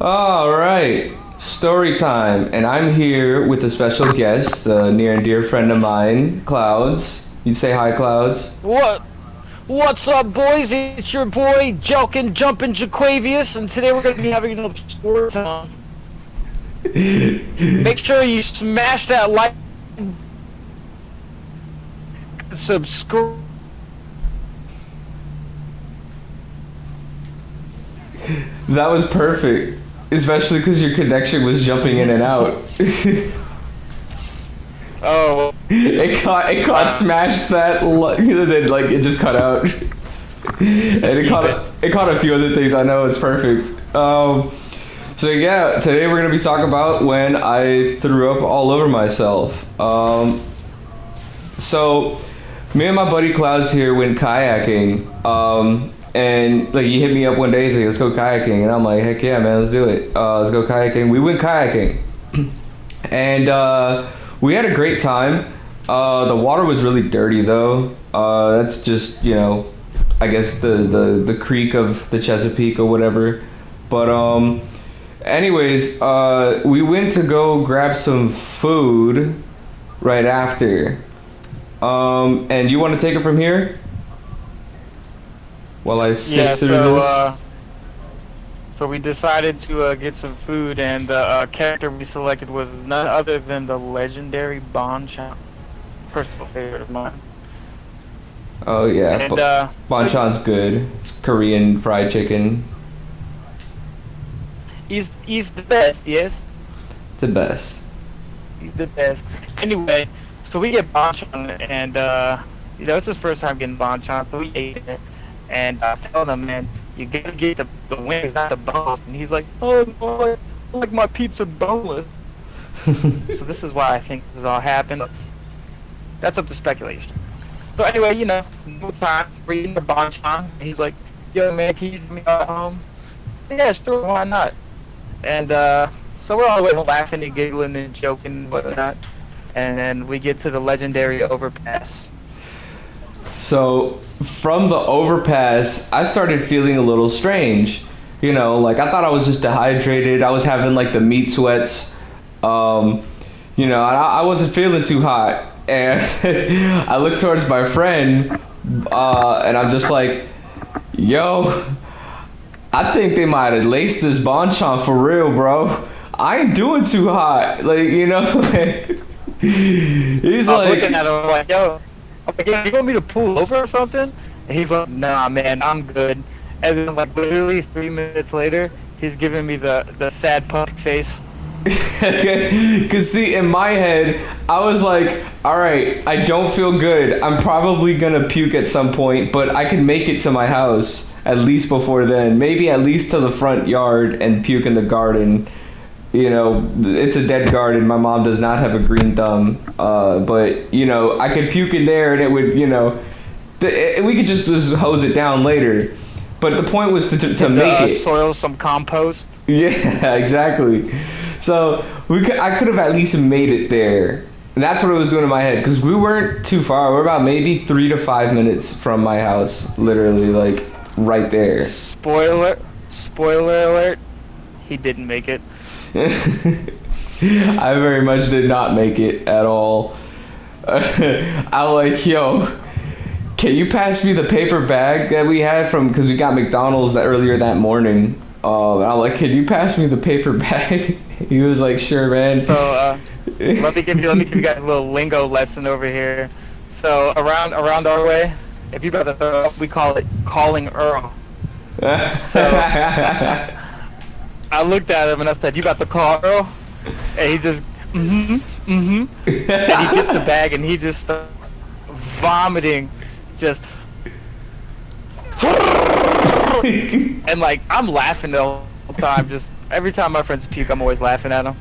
All right, story time, and I'm here with a special guest, a near and dear friend of mine, Cloudz. You say hi, Cloudz. What? What's up, boys? It's your boy, Jumpin Jaquavious, and today we're going to be having another story time. Make sure you smash that like, subscribe. That was perfect, especially because your connection was jumping in and out. Oh, it caught smashed that, and then like it just cut out, and it caught a few other things. I know it's perfect. So yeah, today we're gonna be talking about when I threw up all over myself. So me and my buddy Cloudz here went kayaking. And like he hit me up one day, he's like, let's go kayaking, and I'm like, heck yeah, man, let's do it. Let's go kayaking. We went kayaking, and we had a great time. The water was really dirty though. That's just, you know, I guess the creek of the Chesapeake or whatever. But anyways, we went to go grab some food right after. And you want to take it from here? While I sit through this. So we decided to get some food, and the character we selected was none other than the legendary BONCHON. Personal favorite of mine. Oh yeah, And Bonchon's good. It's Korean fried chicken. he's the best, yes. It's the best. He's the best. Anyway, so we get BONCHON, and you know, it's his first time getting BONCHON, so we ate it. And I tell him, man, you gotta get the wings, not the bones. And he's like, oh no, I like my pizza boneless. So this is why I think this all happened. That's up to speculation. So anyway, you know, no time, we're eating the BONCHON. He's like, yo man, can you get me out home? Yeah, sure, why not? And so we're all the way laughing and giggling and joking and whatnot. And then we get to the legendary overpass. So from the overpass, I started feeling a little strange. You know, like I thought I was just dehydrated. I was having like the meat sweats. You know, I wasn't feeling too hot. And I looked towards my friend, and I'm just like, yo, I think they might have laced this BONCHON for real, bro. I ain't doing too hot. Like, you know, he's I'm like, looking at him like, yo, I'm like, "Yeah, you want me to pull over or something?" And he's like, nah, man, I'm good. And then, like, literally 3 minutes later, he's giving me the sad puppy face. Cause see, in my head, I was like, all right, I don't feel good. I'm probably gonna puke at some point, but I can make it to my house at least before then. Maybe at least to the front yard and puke in the garden. You know, it's a dead garden. My mom does not have a green thumb. But, you know, I could puke in there and it would, you know, we could just hose it down later. But the point was to make it. Soil some compost. Yeah, exactly. So I could have at least made it there. And that's what I was doing in my head, because we weren't too far. We're about maybe 3 to 5 minutes from my house, literally, like right there. Spoiler alert, he didn't make it. I very much did not make it at all. I was like, yo, can you pass me the paper bag that we had from, because we got McDonald's earlier that morning. And I'm like, can you pass me the paper bag? He was like, sure, man. So let me give you guys a little lingo lesson over here. So around our way, if you got to throw up, we call it calling Earl. So I looked at him and I said, you about to call Earl? And he just, and he gets the bag and he just starts vomiting, just. And like, I'm laughing the whole time, just every time my friends puke, I'm always laughing at them.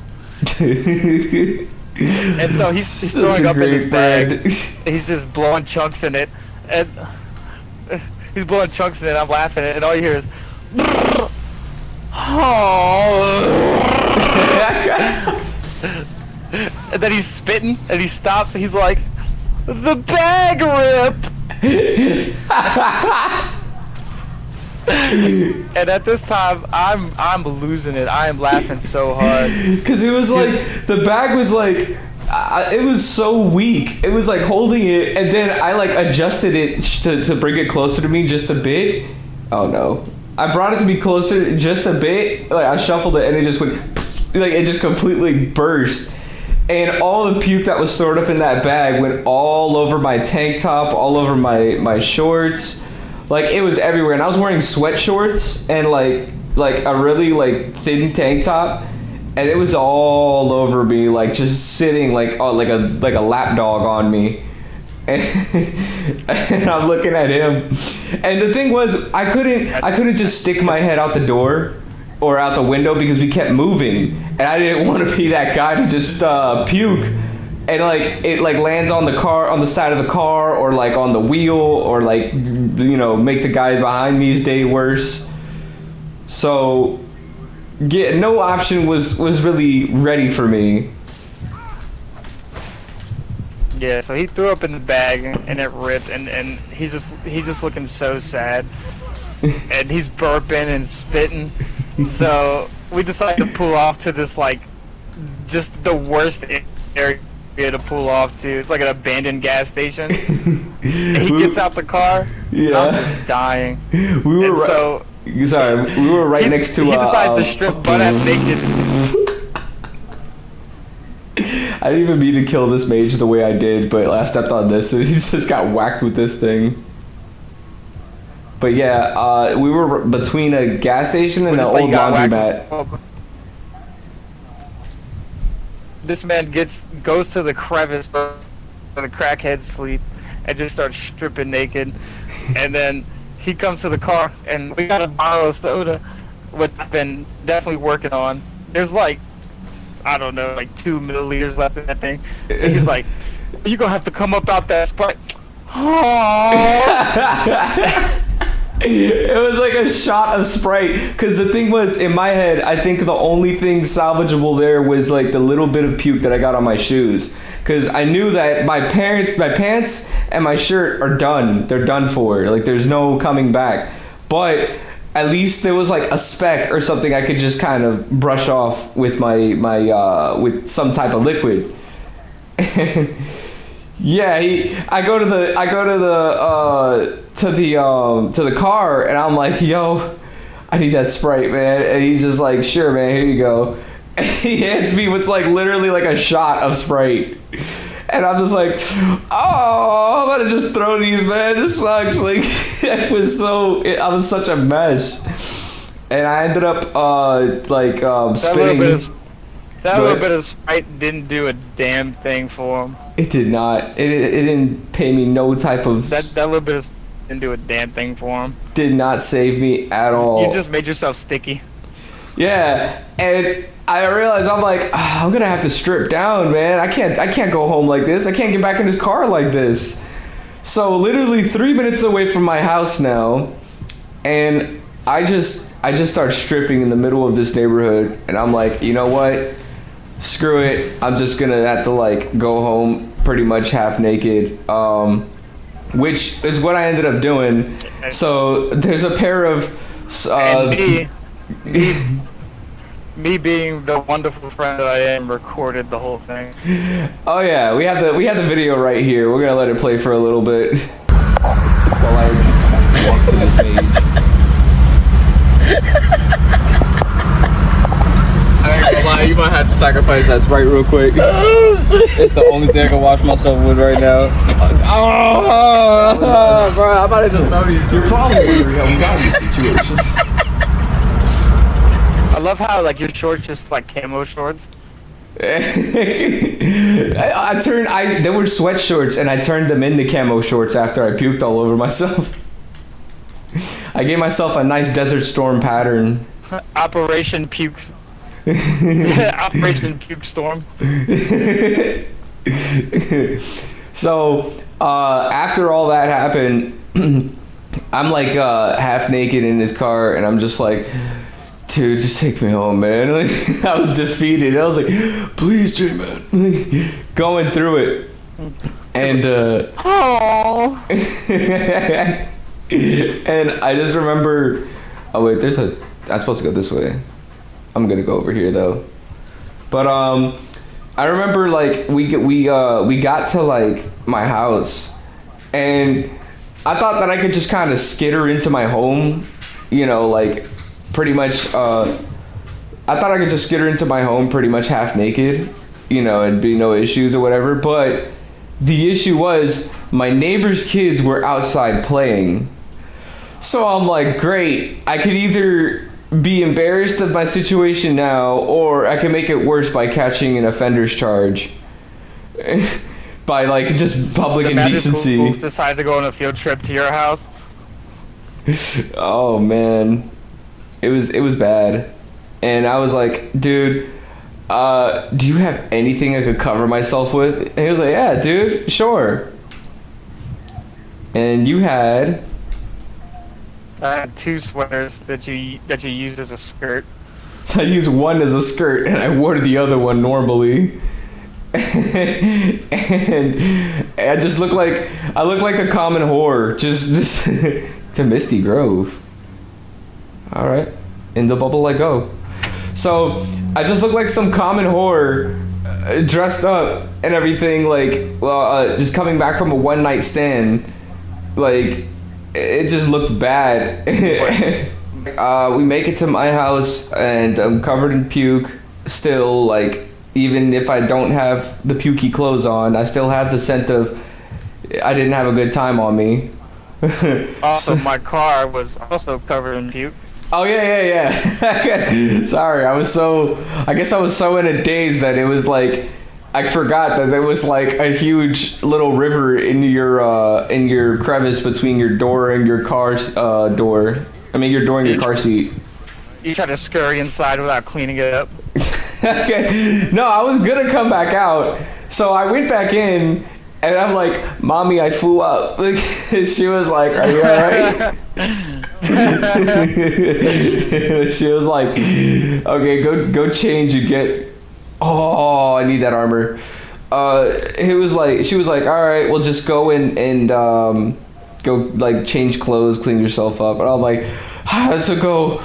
And so he's throwing up in his bag. He's just blowing chunks in it. And he's blowing chunks in it, I'm laughing at it, and all you hear is and then he's spitting and he stops and he's like, the bag ripped. And at this time, I'm losing it. I am laughing so hard. Cause it was like the bag was like it was so weak. It was like holding it, and then I like adjusted it to bring it closer to me just a bit. Oh no! I brought it to be closer just a bit. Like I shuffled it, and it just went like it just completely burst. And all the puke that was stored up in that bag went all over my tank top, all over my shorts. Like it was everywhere. And I was wearing sweat shorts and like a really like thin tank top, and it was all over me, like just sitting like a lap dog on me. And I'm looking at him. And the thing was, I couldn't just stick my head out the door or out the window because we kept moving, and I didn't want to be that guy to just puke and like it like lands on the car, on the side of the car, or like on the wheel, or like make the guy behind me's day worse. So no option was really ready for me. Yeah, so he threw up in the bag and it ripped, and he's just looking so sad, and he's burping and spitting. So we decided to pull off to this like just the worst area to pull off to. It's like an abandoned gas station. He gets out the car. Yeah, I'm just dying. We were we were right next to. He decides to strip butt ass naked. I didn't even mean to kill this mage the way I did, but I stepped on this, and he just got whacked with this thing. But yeah, we were between a gas station and an old laundromat. This man goes to the crevice where the crackheads sleep and just starts stripping naked. And then he comes to the car, and we got a bottle of soda, which I've been definitely working on. There's like, I don't know, like 2 milliliters left in that thing. And he's like, "You gonna have to come up out that Sprite." It was like a shot of Sprite, because the thing was, in my head, I think the only thing salvageable there was like the little bit of puke that I got on my shoes, because I knew that my pants and my shirt are done. They're done for. Like there's no coming back. But at least there was like a speck or something I could just kind of brush off with my with some type of liquid. Yeah, I go to the car, and I'm like, "Yo, I need that Sprite, man." And he's just like, "Sure, man, here you go." And he hands me what's like literally like a shot of Sprite. And I'm just like, "Oh, I'm about to just throw these, man. This sucks." Like, I was such a mess. And I ended up spitting. That little bit of Sprite didn't do a damn thing for him. It did not. It didn't pay me no type of... That little bit of didn't do a damn thing for him. Did not save me at all. You just made yourself sticky. Yeah, and I realized, I'm like, I'm gonna have to strip down, man. I can't go home like this. I can't get back in this car like this. So literally 3 minutes away from my house now, and I just start stripping in the middle of this neighborhood, and I'm like, you know what? Screw it. I'm just gonna have to like go home pretty much half naked, which is what I ended up doing. So there's a pair of me being the wonderful friend that I am, recorded the whole thing. Oh yeah, we have the video right here. We're gonna let it play for a little bit while I walk to this page. I ain't gonna lie, you might have to sacrifice that Sprite real quick. It's the only thing I can wash myself with right now. Bro, I'm about to just know you. You're probably wondering how we got in this situation. I love how like your shorts just like camo shorts. They were sweat shorts, and I turned them into camo shorts after I puked all over myself. I gave myself a nice Desert Storm pattern. Operation Pukes. Operation Puke Storm. So after all that happened, I'm like half naked in his car, and I'm just like, dude, just take me home, man. Like, I was defeated. I was like, please, Jay, man. Going through it. And oh. and I just remember Oh wait, there's a. I'm supposed to go this way. I'm gonna go over here though. But I remember like we got to like my house, and I thought that I could just kind of skitter into my home, you know, like pretty much. I thought I could just skitter into my home pretty much half naked, you know, and be no issues or whatever. But the issue was my neighbor's kids were outside playing. So I'm like, great, I could either be embarrassed of my situation now, or I can make it worse by catching an offender's charge. By like just public indecency. Schools decided to go on a field trip to your house. Oh man, it was bad, and I was like, dude, do you have anything I could cover myself with? And he was like, yeah, dude, sure. And you had. I had 2 sweaters that you used as a skirt. I used one as a skirt, and I wore the other one normally. And I just look like a common whore, just to Misty Grove. All right, in the bubble I go. So I just look like some common whore, dressed up and everything, like just coming back from a one night stand, like. It just looked bad. We make it to my house, and I'm covered in puke. Still, like, even if I don't have the pukey clothes on, I still have the scent of I didn't have a good time on me. Also, my car was also covered in puke. Oh yeah. Sorry, I guess I was so in a daze that it was like I forgot that there was like a huge little river in your crevice between your door and your car's door. I mean your door and your car seat. You tried to scurry inside without cleaning it up. Okay. No, I was gonna come back out, so I went back in, and I'm like, "Mommy, I flew up." Like, she was like, "Are you alright?" She was like, "Okay, go change and get." Oh, I need that armor. She was like, all right, well, just go and go like change clothes, clean yourself up. And I'm like, I have to go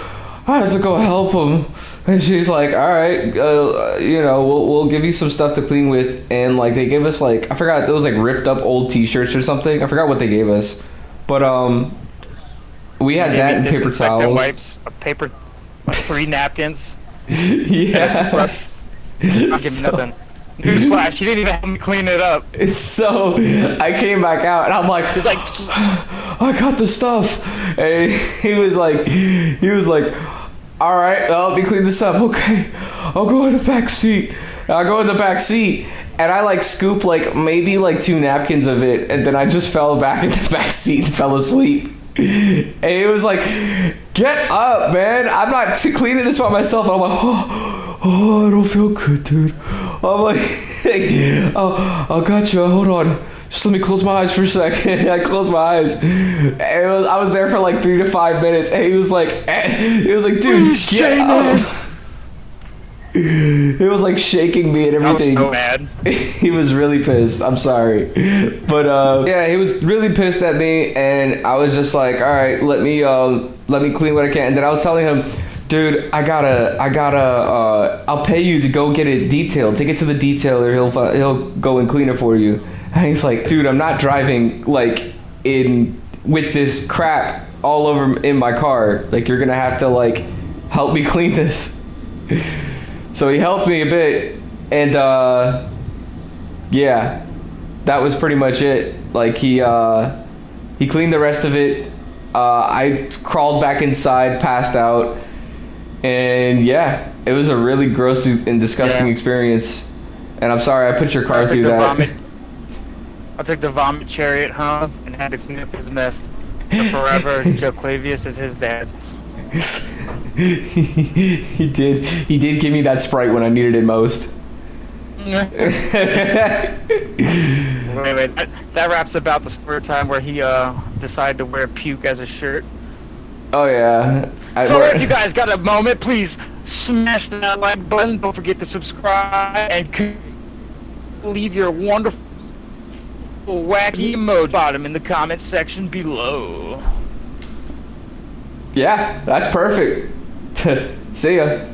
help him. And she's like, all right, you know, we'll give you some stuff to clean with. And like they gave us like I forgot those like ripped up old T-shirts or something. I forgot what they gave us, but we had that and paper towels, wipes, paper, like 3 napkins. Yeah. I'll give you nothing. Newsflash, she didn't even help me clean it up. So I came back out and I'm like, I got the stuff. And he was like, all right, let me clean this up. Okay, I'll go in the back seat. I go in the back seat and I like scoop like maybe like 2 napkins of it, and then I just fell back in the back seat and fell asleep. And it was like, get up, man. I'm not cleaning this by myself. And I'm like, oh, I don't feel good, dude. I'm like, oh, I got you. Hold on. Just let me close my eyes for a second. I closed my eyes. And I was there for like 3 to 5 minutes. And he was like, dude, get up. He was like shaking me and everything. I was so mad. He was really pissed. I'm sorry, but yeah, he was really pissed at me, and I was just like, all right, let me clean what I can. And then I was telling him, dude, I'll pay you to go get it detailed. Take it to the detailer. He'll go and clean it for you. And he's like, dude, I'm not driving like with this crap all over in my car. Like, you're gonna have to like help me clean this. So he helped me a bit, and yeah, that was pretty much it. Like he cleaned the rest of it. I crawled back inside, passed out, and yeah, it was a really gross and disgusting experience. And I'm sorry I put your car through that. I took the vomit chariot home and had to clean up his mess. So forever, Jaquavious is his dad. He did give me that Sprite when I needed it most. Wait, that raps about the story time where he decided to wear puke as a shirt. Oh yeah. So if you guys got a moment, please smash that like button. Don't forget to subscribe and leave your wonderful wacky emoji bottom in the comment section below. Yeah, that's perfect. See ya.